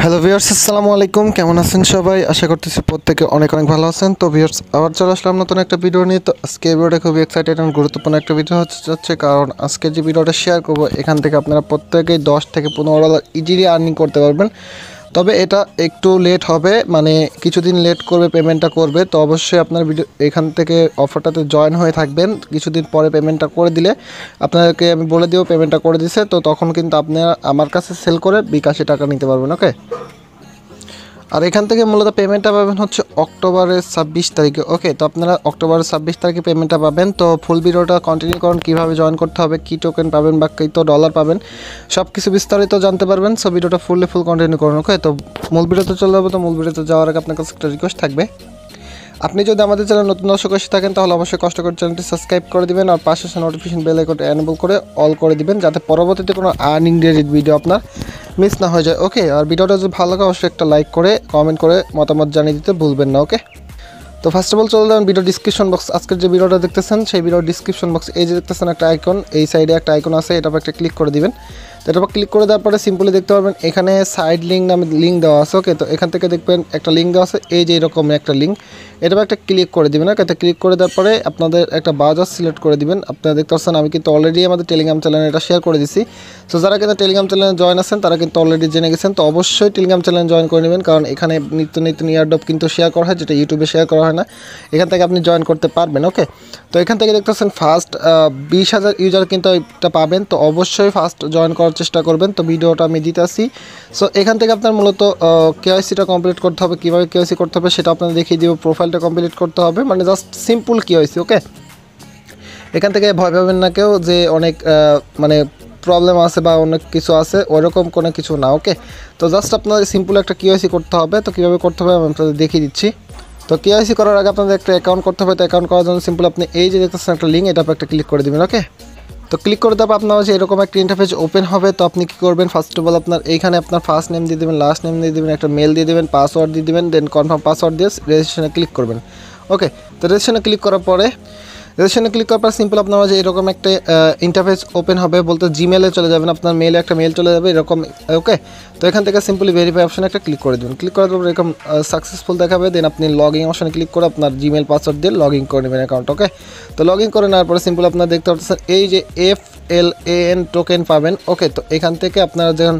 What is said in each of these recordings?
Hello viewers, আসসালামু আলাইকুম। কেমন আছেন সবাই? আশা করতেছি প্রত্যেকে অনেক অনেক ভালো আছেন। তো ভিউয়ার্স, আবার চলে আসলাম নতুন একটা ভিডিও নিয়ে। তো আজকে এই ভিডিওটা খুবই এক্সাইটেড এবং গুরুত্বপূর্ণ একটা ভিডিও হচ্ছে যাচ্ছে, কারণ আজকে যে ভিডিওটা শেয়ার করব এখান থেকে আপনারা প্রত্যেকেই $10 থেকে $15 ইজিলি আর্নিং করতে পারবেন। তবে এটা একটু লেট হবে, মানে কিছুদিন লেট করবে, পেমেন্টটা করবে। তো অবশ্যই আপনার ভিডিও এখান থেকে অফারটাতে জয়েন হয়ে থাকবেন। কিছুদিন পরে পেমেন্টটা করে দিলে আপনাদেরকে আমি বলে দিও পেমেন্টটা করে দিছে, তো তখন কিন্তু আপনারা আমার কাছে সেল করে বিকাশে টাকা নিতে পারবেন। ওকে, আর এখান থেকে মূলত পেমেন্টটা পাবেন হচ্ছে অক্টোবরের 26 তারিখে। ওকে, তো আপনারা অক্টোবরের 26 তারিখে পেমেন্টটা পাবেন। তো ফুল ভিডিওটা কন্টিনিউ করুন, কীভাবে জয়েন করতে হবে, কী টোকেন পাবেন বা কী তো ডলার পাবেন, সব কিছু বিস্তারিত জানতে পারবেন। সো ভিডিওটা ফুল কন্টিনিউ করুন। ওকে, তো মূল ভিডিওতে চলে যাবো। তো মূল ভিডিওতে যাওয়ার আগে আপনার কাছে একটা রিকোয়েস্ট থাকবে, আপনি যদি আমাদের চ্যানেল নতুন দর্শক এসে থাকেন তাহলে অবশ্যই কষ্ট করে চ্যানেলটি সাবস্ক্রাইব করে দিবেন আর পাশে নোটিফিকেশন বেল আইকনটা এনেবল করে অল করে দিবেন, যাতে পরবর্তীতে কোনো আর্নিং রিলেটেড ভিডিও আপনার মিস না হয়ে যায়। ওকে, আর ভিডিওটা যদি ভালো লাগে অবশ্যই একটা লাইক করে কমেন্ট করে মতামত জানিয়ে দিতে ভুলবেন না। ওকে, তো ফার্স্ট অফ অল চলে যাবেন ভিডিও ডিসক্রিপশন বক্স। আজকের যে ভিডিওটা দেখতেছেন সেই ভিডিওর ডিসক্রিপশন বক্স, এই যে দেখতেছেন একটা আইকন, এই সাইডে একটা আইকন আছে, এটার উপর একটা ক্লিক করে দিবেন। তো এটার উপর ক্লিক করে দেওয়ার পরে সিম্পলি দেখতে পারবেন এখানে সাইড লিঙ্ক নামে লিঙ্ক দেওয়া আছে। ওকে, তো এখান থেকে দেখবেন একটা লিঙ্ক দেওয়া আছে, এই যে এরকম একটা লিঙ্ক, এটার উপর একটা ক্লিক করে দিবেন। ওকে, তো ক্লিক করে দেওয়ার পরে আপনাদের একটা ব্রাউজার সিলেক্ট করে দিবেন। আপনারা দেখতে পাচ্ছেন আমি কিন্তু অলরেডি আমাদের টেলিগ্রাম চ্যানেলে এটা শেয়ার করে দিছি। সো যারা কিন্তু টেলিগ্রাম চ্যানেলে জয়েন আছেন তারা কিন্তু অলরেডি জেনে গেছেন। তো অবশ্যই টেলিগ্রাম চ্যানেলে জয়েন করে নেবেন, কারণ এখানে নিত্য নতুন ইয়ারড্রপ কিন্তু শেয়ার করা হয়, যেটা ইউটিউবে শেয়ার করা হয় না। এখান থেকে আপনি জয়েন করতে পারবেন। ওকে, তো এখান থেকে দেখতে পাচ্ছেন ফার্স্ট 20,000 ইউজার কিন্তু এটা পাবেন। তো অবশ্যই ফার্স্ট জয়েন করার চেষ্টা করবেন। তো ভিডিওটা আমি দিতে আসি। সো এখান থেকে আপনার মূলত কেওয়াইসিটা কমপ্লিট করতে হবে। কীভাবে কেওয়াইসি করতে হবে সেটা আপনাদের দেখিয়ে দিব। প্রোফাইলটা কমপ্লিট করতে হবে, মানে জাস্ট সিম্পল কেওয়াইসি। ওকে, এখান থেকে ভয় পাবেন না কেউ যে অনেক মানে প্রবলেম আছে বা অনেক কিছু আছে, ওরকম কোনো কিছু না। ওকে, তো জাস্ট আপনাদের সিম্পল একটা কেওয়াইসি করতে হবে। তো কীভাবে করতে হবে আমি আপনাদের দেখিয়ে দিচ্ছি। তো কেওয়াইসি করার আগে আপনাদের একটা অ্যাকাউন্ট করতে হবে। তো অ্যাকাউন্ট করার জন্য সিম্পল আপনি এই যে দেখতেছেন একটা লিঙ্ক, এটা একটা ক্লিক করে দেবেন। ওকে, তো ক্লিক করে দেওয়ার আপনার হচ্ছে এরকম একটা ইন্টারফেস ওপেন হবে। তো আপনি কী করবেন, ফার্স্ট অফ অল আপনার এইখানে আপনার ফার্স্ট নেম দিয়ে দেবেন, লাস্ট নেম দিয়ে দেবেন, একটা মেল দিয়ে দেবেন, পাসওয়ার্ড দিয়ে দেবেন, দেন কনফার্ম পাসওয়ার্ড দিয়ে রেজিস্ট্রেশনে ক্লিক করবেন। ওকে, তো রেজিস্ট্রেশনে ক্লিক করার পরে সিম্পল আপনার মাঝে এরকম একটা ইন্টারফেস ওপেন হবে, বলতে জিমেলে চলে যাবেন, আপনার মেলে একটা মেল চলে যাবে এরকম। ওকে, তো এখান থেকে সিম্পলি ভেরিফাই অপশানে একটা ক্লিক করে দেবেন। ক্লিক করার পর এরকম সাকসেসফুল দেখাবে। দেন আপনি লগ ইন অপশানে ক্লিক করে আপনার জিমেল পাসওয়ার্ড দিয়ে লগ ইন করে নেবেন অ্যাকাউন্ট। ওকে, তো লগ ইন করে নেওয়ার পরে সিম্পল আপনারা দেখতে পাচ্ছেন এই যে FLAN টোকেন পাবেন। ওকে, তো এখান থেকে আপনারা যখন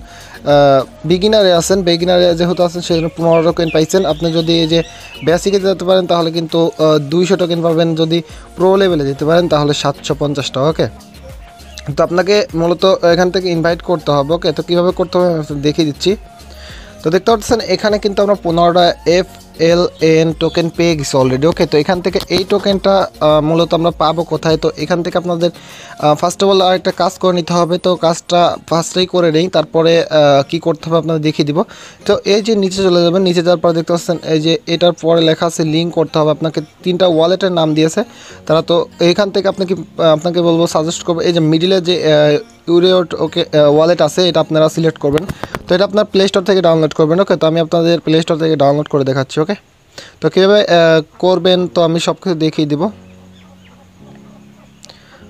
বিগিনারে যেহেতু আছেন সেজন্য 15 টোকেন পাইছেন। আপনি যদি এই যে বেসিকে যেতে পারেন তাহলে কিন্তু 200 টোকেন পাবেন, যদি প্রো লেভেলে যেতে পারেন তাহলে 750 টাকা। ওকে, তো আপনাকে মূলত এখান থেকে ইনভাইট করতে হবে। ওকে, তো কীভাবে করতে হবে আমি দেখিয়ে দিচ্ছি। তো দেখতে পাচ্ছেন এখানে কিন্তু আমরা 15টা FLAN টোকেন পেয়ে গেছি অলরেডি। ওকে, তো এখান থেকে এই টোকেনটা মূলত আমরা পাবো কোথায়? তো এখান থেকে আপনাদের ফার্স্ট অফ অল আরেকটা কাজ করে নিতে হবে। তো কাজটা ফার্স্টেই করে নেই, তারপরে কি করতে হবে আপনাদের দেখিয়ে দিব। তো এই যে নিচে চলে যাবেন, নিচে যাওয়ার পরে দেখতে পাচ্ছেন এই যে এটার পরে লেখা আছে লিঙ্ক করতে হবে। আপনাকে 3টা ওয়ালেটের নাম দিয়েছে তারা। তো এইখান থেকে আপনাকে বলবো, সাজেস্ট করবো এই যে মিডিলে যে ইউরিওট ওয়ালেট আছে, এটা আপনারা সিলেক্ট করবেন। তো এটা আপনার প্লে স্টোর থেকে ডাউনলোড করবেন। ওকে, তো আমি আপনাদের প্লে স্টোর থেকে ডাউনলোড করে দেখাচ্ছি। ওকে, তো কীভাবে করবেন তো আমি সব কিছু দেখিয়ে দিব।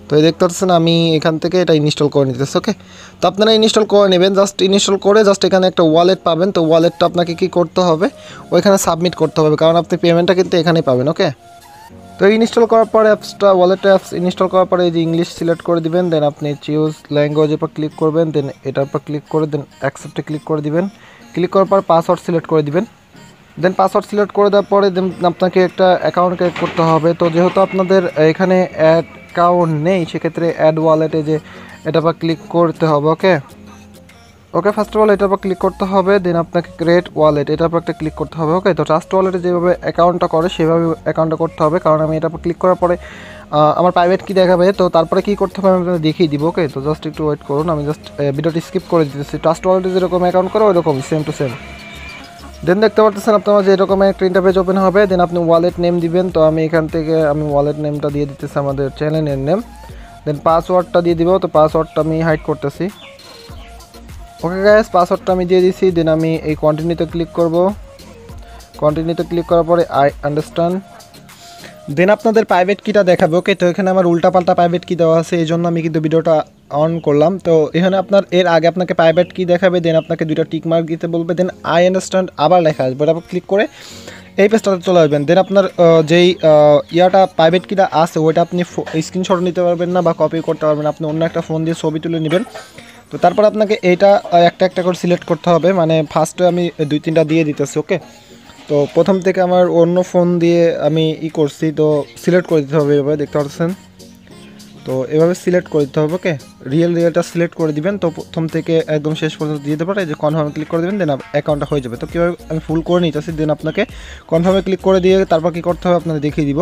তো এই দেখতে পাচ্ছেন আমি এখান থেকে এটা ইনস্টল করে নিতেছি। ওকে, তো আপনারা ইনস্টল করে নেবেন। জাস্ট ইনস্টল করে এখানে একটা ওয়ালেট পাবেন। তো ওয়ালেটটা আপনাকে কী করতে হবে, ওইখানে সাবমিট করতে হবে, কারণ আপনি পেমেন্টটা কিন্তু এখানেই পাবেন। ওকে, তো ইনস্টল করার পরে ওয়ালেট অ্যাপস ইনস্টল করার পরে এই যে ইংলিশ সিলেক্ট করে দিবেন। দেন আপনি চিউজ ল্যাঙ্গুয়েজের উপর ক্লিক করবেন, দেন এটার উপর ক্লিক করে দেন অ্যাকসেপ্টে ক্লিক করে দিবেন। ক্লিক করার পর পাসওয়ার্ড সিলেক্ট করে দিবেন। দেন পাসওয়ার্ড সিলেক্ট করে দেওয়ার পরে দেন আপনাকে একটা অ্যাকাউন্ট ক্রিয়েট করতে হবে। তো যেহেতু আপনাদের এখানে অ্যাকাউন্ট নেই, সেক্ষেত্রে অ্যাড ওয়ালেটে যে এটার উপর ক্লিক করতে হবে। ওকে, ফার্স্ট অফ অল এটার উপর ক্লিক করতে হবে। দেন আপনাকে ক্রিয়েট ওয়ালেট এটার উপর একটা ক্লিক করতে হবে। ওকে, তো ট্রাস্ট ওয়ালেটে যেভাবে অ্যাকাউন্টটা করে সেভাবে অ্যাকাউন্টটা করতে হবে, কারণ আমি এটার উপর ক্লিক করার পরে আমার প্রাইভেট কি দেখাবে। তো তারপরে কী করতে হবে আমি আপনাদের দেখিয়ে দিব। ওকে, তো জাস্ট একটু ওয়েট করুন, আমি জাস্ট ভিডিওটি স্কিপ করে দিতেছি। ট্রাস্ট ওয়ালেটে যেরকম অ্যাকাউন্ট করে ওইরকম সেম টু সেম। দেন দেখতে পাচ্ছেন আপনার যে এরকম একটা ইন্টারফেস ওপেন হবে। দেন আপনি ওয়ালেট নেম দিবেন। তো আমি এখান থেকে ওয়ালেট নেমটা দিয়ে দিতেছি আমাদের চ্যানেলের নেম। দেন পাসওয়ার্ডটা দিয়ে দিব। তো পাসওয়ার্ডটা আমি হাইড করতেছি। ওকে গাইস, পাসওয়ার্ডটা আমি দিয়ে দিছি। দেন আমি এই কন্টিনিউতে ক্লিক করব। কন্টিনিউতে ক্লিক করার পরে আই আন্ডারস্ট্যান্ড। দেন আপনাদের প্রাইভেট কিটা দেখাবে। ওকে, তো এখানে আমার উল্টাপাল্টা প্রাইভেট কি দেওয়া আছে, এই জন্য আমি কিন্তু ভিডিওটা অন করলাম। তো এখানে আপনার এর আগে আপনাকে প্রাইভেট কি দেখাবে, দেন আপনাকে দুইটা টিক মার্ক দিতে বলবে, দেন আই আন্ডারস্ট্যান্ড আবার লেখা আসবে, ওটা ক্লিক করে এই পেজটাতে চলে আসবেন। দেন আপনার যেই ইয়াটা প্রাইভেট কিটা আছে ওইটা আপনি স্ক্রিনশট নিতে পারবেন না বা কপি করতে পারবেন, আপনি অন্য একটা ফোন দিয়ে ছবি তুলে নেবেন। তো তারপর আপনাকে এইটা একটা একটা করে সিলেক্ট করতে হবে, মানে ফার্স্টে আমি 2-3টা দিয়ে দিতেছি। ওকে, তো প্রথম থেকে আমার অন্য ফোন দিয়ে আমি করছি, তো সিলেক্ট করে দিতে হবে, এভাবে দেখতে পাচ্ছেন। তো এভাবে সিলেক্ট করে দিতে হবে। ওকে, রিয়েলটা সিলেক্ট করে দিবেন। তো প্রথম থেকে একদম শেষ পর্যন্ত দিয়ে দিতে পারে, যে কনফার্মে ক্লিক করে দেবেন, দেন অ্যাকাউন্টটা হয়ে যাবে। তো কীভাবে আমি ফুল করে নিতেছি, দেন আপনাকে কনফার্মে ক্লিক করে দিয়ে তারপর কী করতে হবে আপনাদের দেখিয়ে দিব।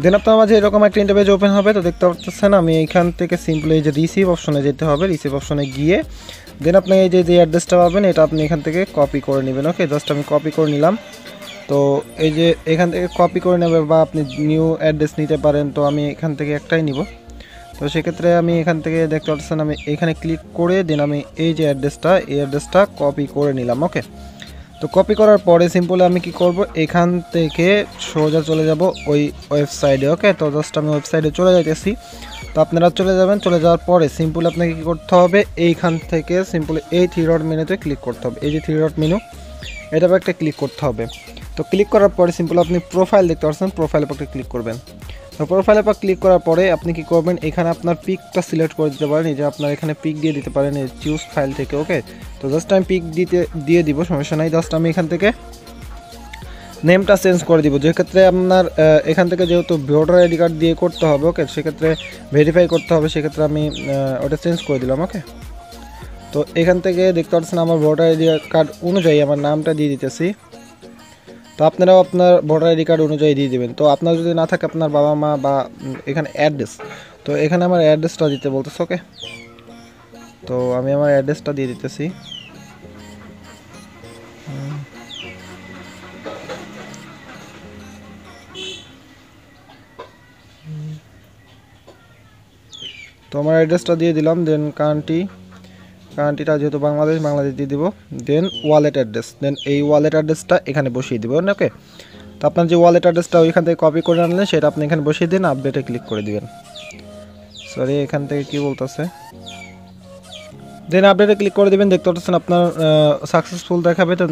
দেন আপনার মাঝে এরকম একটা ইন্টারপেজ ওপেন হবে। তো দেখতে পাচ্ছেন আমি এইখান থেকে সিম্পলি এই যে রিসিভ অপশনে যেতে হবে, রিসিভ অপশনে গিয়ে দেন আপনি এই যে অ্যাড্রেসটা পাবেন এটা আপনি এখান থেকে কপি করে নেবেন। ওকে, জাস্ট আমি কপি করে নিলাম। তো এই যে এখান থেকে কপি করে নেবে বা আপনি নিউ অ্যাড্রেস নিতে পারেন, তো আমি এখান থেকে একটাই নিব। তো সেক্ষেত্রে আমি এখান থেকে দেখতে পাচ্ছেন আমি এখানে ক্লিক করে দেন আমি এই যে অ্যাড্রেসটা কপি করে নিলাম। ওকে, তো কপি করার পরে সিম্পলি আমি কি করব, এখান থেকে সোজা চলে যাব ওই ওয়েবসাইটে। ওকে, তো জাস্ট আমি ওয়েবসাইটে চলে যাইতেছি। তো আপনারা চলে যাবেন, চলে যাওয়ার পরে সিম্পলি আপনাকে কী করতে হবে, এইখান থেকে সিম্পলি এই 3 ডট মেনুতে ক্লিক করতে হবে। এই যে 3 ডট মেনু, এটাতে একটা ক্লিক করতে হবে। তো ক্লিক করার পরে সিম্পলি আপনি প্রোফাইল দেখতে পাচ্ছেন, প্রোফাইলের পর ক্লিক করবেন। তো প্রোফাইলের পর ক্লিক করার পরে আপনি কি করবেন, এখানে আপনার পিকটা সিলেক্ট করে দিতে পারেন, এই যে আপনার এখানে পিক দিয়ে দিতে পারেন এই চুজ ফাইল থেকে। ওকে, তো জাস্ট আমি পিক দিয়ে দিব, সমস্যা নাই। জাস্ট আমি এখান থেকে নেমটা চেঞ্জ করে দিব, যেক্ষেত্রে আপনার এখান থেকে যেহেতু ভোটার আইডি কার্ড দিয়ে করতে হবে। ওকে, সেক্ষেত্রে ভেরিফাই করতে হবে, সেক্ষেত্রে আমি ওটা চেঞ্জ করে দিলাম। ওকে, তো এখান থেকে দেখতে পাচ্ছেন আমার ভোটার আইডি কার্ড অনুযায়ী আমার নামটা দিয়ে দিতেছি। তো আপনারাও আপনার ভোটার আইডি কার্ড অনুযায়ী দিয়ে দেবেন। তো আপনার যদি না থাকে আপনার বাবা মা বা এখানে অ্যাড্রেস, তো এখানে আমার অ্যাড্রেসটা দিতে বলতেছে। ওকে, তো আমি আমার অ্যাড্রেসটা দিয়ে দিতেছি। তো আমার অ্যাড্রেসটা দিয়ে দিলাম। দেন কান্ট্রিটা যেহেতু বাংলাদেশ দিয়ে দিব। দেন ওয়ালেট অ্যাড্রেস, দেন এই ওয়ালেট অ্যাড্রেসটা এখানে বসিয়ে দিব। ওকে, তো আপনার যে ওয়ালেট অ্যাড্রেসটা ওইখান থেকে কপি করে আনলেন সেটা আপনি এখানে বসিয়ে দিন, আপডেটে ক্লিক করে দিবেন। সরি, এখান থেকে কি বলতেছে, দেন আপডেটে ক্লিক করে দিবেন। দেখতে পাচ্ছেন আপনার সাকসেসফুল দেখাবে, তো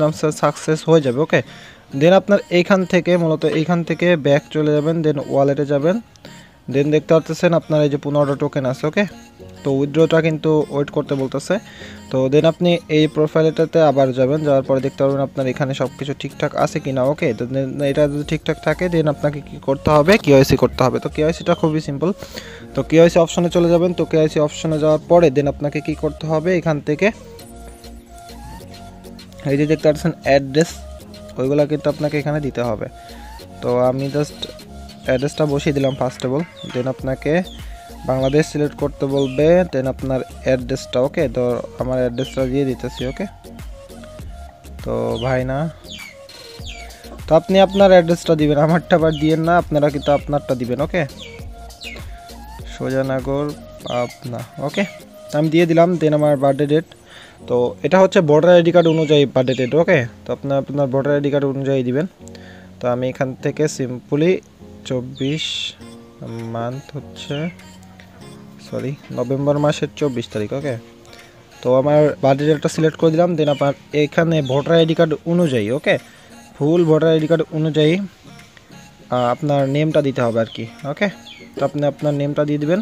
সাকসেস হয়ে যাবে। ওকে, দেন আপনার এইখান থেকে মূলত এইখান থেকে ব্যাক চলে যাবেন, দেন ওয়ালেটে যাবেন। দেন দেখতে পাচ্ছেন আপনার এই যে 15টা টোকেন আছে। ওকে, তো উইথড্রটা কিন্তু ওয়েট করতে বলতেছে। তো দেন আপনি এই প্রোফাইলটাতে আবার যাবেন, যাওয়ার পরে দেখতে পারবেন আপনার এখানে সব কিছু ঠিকঠাক আছে কিনা। ওকে, তো এটা যদি ঠিকঠাক থাকে দেন আপনাকে কি করতে হবে, কেওয়াইসি করতে হবে। তো কেওয়াইসিটা খুবই সিম্পল। তো কেওয়াইসি অপশনে চলে যাবেন। তো কেওয়াইসি অপশনে যাওয়ার পরে দেন আপনাকে কি করতে হবে, এখান থেকে এই যে দেখতে পাচ্ছেন অ্যাড্রেস, ওইগুলো কিন্তু আপনাকে এখানে দিতে হবে। তো আমি জাস্ট অ্যাড্রেসটা বসিয়ে দিলাম ফার্স্ট অফ অল। দেন আপনাকে বাংলাদেশ সিলেক্ট করতে বলবে, দেন আপনার অ্যাড্রেসটা। ওকে, তো আমার অ্যাড্রেসটা দিয়ে দিতেছি। ওকে, তো ভাই না, তো আপনি আপনার অ্যাড্রেসটা দিবেন, আমারটা আবার দিবেন না, আপনারা কিন্তু আপনারটা দিবেন। ওকে, সোজানগর পাবনা। ওকে, আমি দিয়ে দিলাম। দেন আমার বার্থডে ডেট, তো এটা হচ্ছে ভোটার আইডি কার্ড অনুযায়ী বার্থডে ডেট। ওকে, তো আপনার ভোটার আইডি কার্ড অনুযায়ী দিবেন। তো আমি এখান থেকে সিম্পলি 24 মান্থ হচ্ছে নভেম্বর মাসের 24 তারিখ। ওকে, তো আমার বার্থডে ডেটটা সিলেক্ট করে দিলাম। দেন আপনার এখানে ভোটার আইডি কার্ড অনুযায়ী, ওকে, ফুল ভোটার আইডি কার্ড অনুযায়ী আপনার নেমটা দিতে হবে আর কি। ওকে, তো আপনি আপনার নেমটা দিয়ে দিবেন,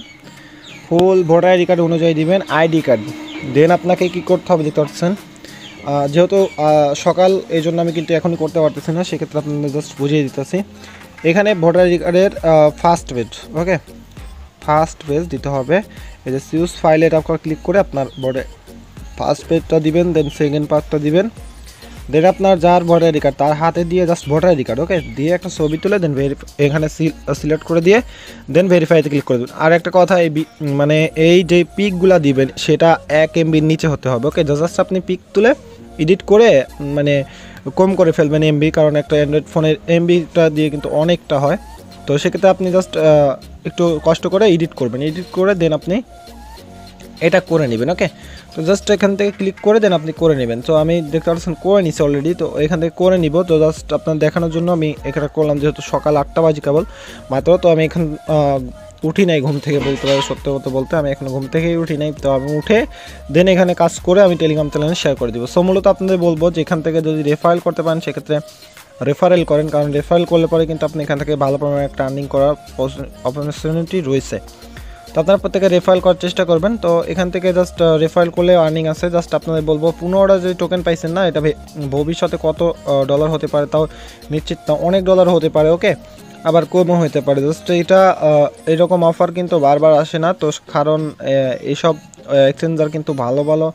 ফুল ভোটার আইডি কার্ড অনুযায়ী দিবেন আইডি কার্ড। দেন আপনাকে কি করতে হবে দেখতে পাচ্ছেন, যেহেতু সকাল এই জন্য আমি কিন্তু এখনই করতে পারতেছি না, সেক্ষেত্রে আপনাদের জাস্ট বুঝিয়ে দিতেছি। এখানে ভোটার আইডি কার্ডের ফার্স্ট পেজ। ওকে, ফার্স্ট পেজ দিতে হবে। এই যে চুজ ফাইলে এটা আপনার ক্লিক করে আপনার ভোটার ফার্স্ট পেজটা দিবেন, দেন সেকেন্ড পার্টটা দিবেন। দেন আপনার যার ভোটার আইডি কার্ড তার হাতে দিয়ে জাস্ট ভোটার আইডি কার্ড, ওকে, দিয়ে একটা ছবি তুলে দেন এখানে সিলেক্ট করে দিয়ে দেন ভেরিফাইতে ক্লিক করে দেবেন। আর একটা কথা, মানে এই যে পিকগুলা দিবেন সেটা 1 MBর নিচে হতে হবে। ওকে, জাস্ট আপনি পিক তুলে এডিট করে মানে কম করে ফেলবেন এমবি, কারণ একটা অ্যান্ড্রয়েড ফোনের এমবিটা দিয়ে কিন্তু অনেকটা হয়। তো সেক্ষেত্রে আপনি জাস্ট একটু কষ্ট করে এডিট করবেন, এডিট করে দেন আপনি এটা করে নেবেন। ওকে, তো জাস্ট এখান থেকে ক্লিক করে দেন আপনি করে নেবেন। তো আমি দেখতে পাচ্ছেন করে নিছি অলরেডি, তো এখান থেকে করে নিব। তো জাস্ট আপনার দেখানোর জন্য আমি এখানে করলাম, যেহেতু সকাল 8টা বাজে কেবল মাত্র, তো আমি এখান উঠি নাই ঘুম থেকে, বলতে পারি সত্য কথা বলতে আমি এখন ঘুম থেকেই উঠি নাই। তো আমি উঠে দেন এখানে কাজ করে আমি টেলিগ্রাম চ্যানেলে শেয়ার করে দিব। সো মূলত আপনাদের বলবো যে এখান থেকে যদি রেফারেল করতে পারেন সেক্ষেত্রে রেফারেল করেন, কারণ রেফারেল করলে পরে কিন্তু আপনি এখান থেকে ভালো পরিমাণে একটা আর্নিং করার অপরচুনিটি রয়েছে। তো আপনারা প্রত্যেকে রেফারেল করার চেষ্টা করবেন। তো এখান থেকে জাস্ট রেফারেল করলে আর্নিং আছে। জাস্ট আপনাদের বলবো 15টা যে টোকেন পাইছেন না, এটা ভবিষ্যতে কত ডলার হতে পারে তাও নিশ্চিত না, অনেক ডলার হতে পারে। ওকে, আবার কমও হতে পারে। জাস্ট এটা এরকম অফার কিন্তু বারবার আসে না, তো কারণ এইসব এক্সচেঞ্জার কিন্তু ভালো ভালো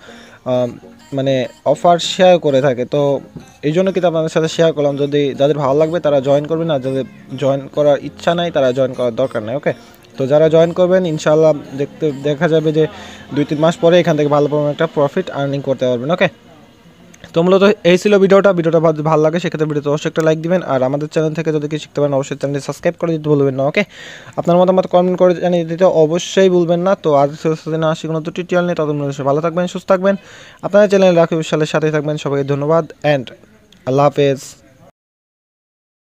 মানে অফার শেয়ার করে থাকে। তো এই জন্য কিন্তু আপনাদের সাথে শেয়ার করলাম, যদি যাদের ভালো লাগবে তারা জয়েন করবেন, আর যাদের জয়েন করার ইচ্ছা নাই তারা জয়েন করার দরকার নেই। ওকে, তো যারা জয়েন করবেন ইনশাআল্লাহ দেখা যাবে যে 2-3 মাস পরে এখান থেকে ভালো পরিমাণ একটা প্রফিট আর্নিং করতে পারবেন। ওকে, তো মূলত এই ছিল ভিডিওটা ভালো লাগে সেক্ষেত্রে ভিডিওতে অবশ্যই একটা লাইক দিবেন, আর আমাদের চ্যানেল থেকে যদি কিছু শিখতে পারেন অবশ্যই চ্যানেলটি সাবস্ক্রাইব করে দিতে ভুলবেন না। ওকে, আপনার মতামত কমেন্ট করে জানিয়ে দিতে অবশ্যই ভুলবেন না। তো আজ দিনে আসি কোনো টিউটোরিয়াল নেই, ততদিন ভালো থাকবেন, সুস্থ থাকবেন, আপনাদের চ্যানেল রাকিব সাথেই থাকবেন। সবাইকে ধন্যবাদ অ্যান্ড আল্লাহ হাফেজ।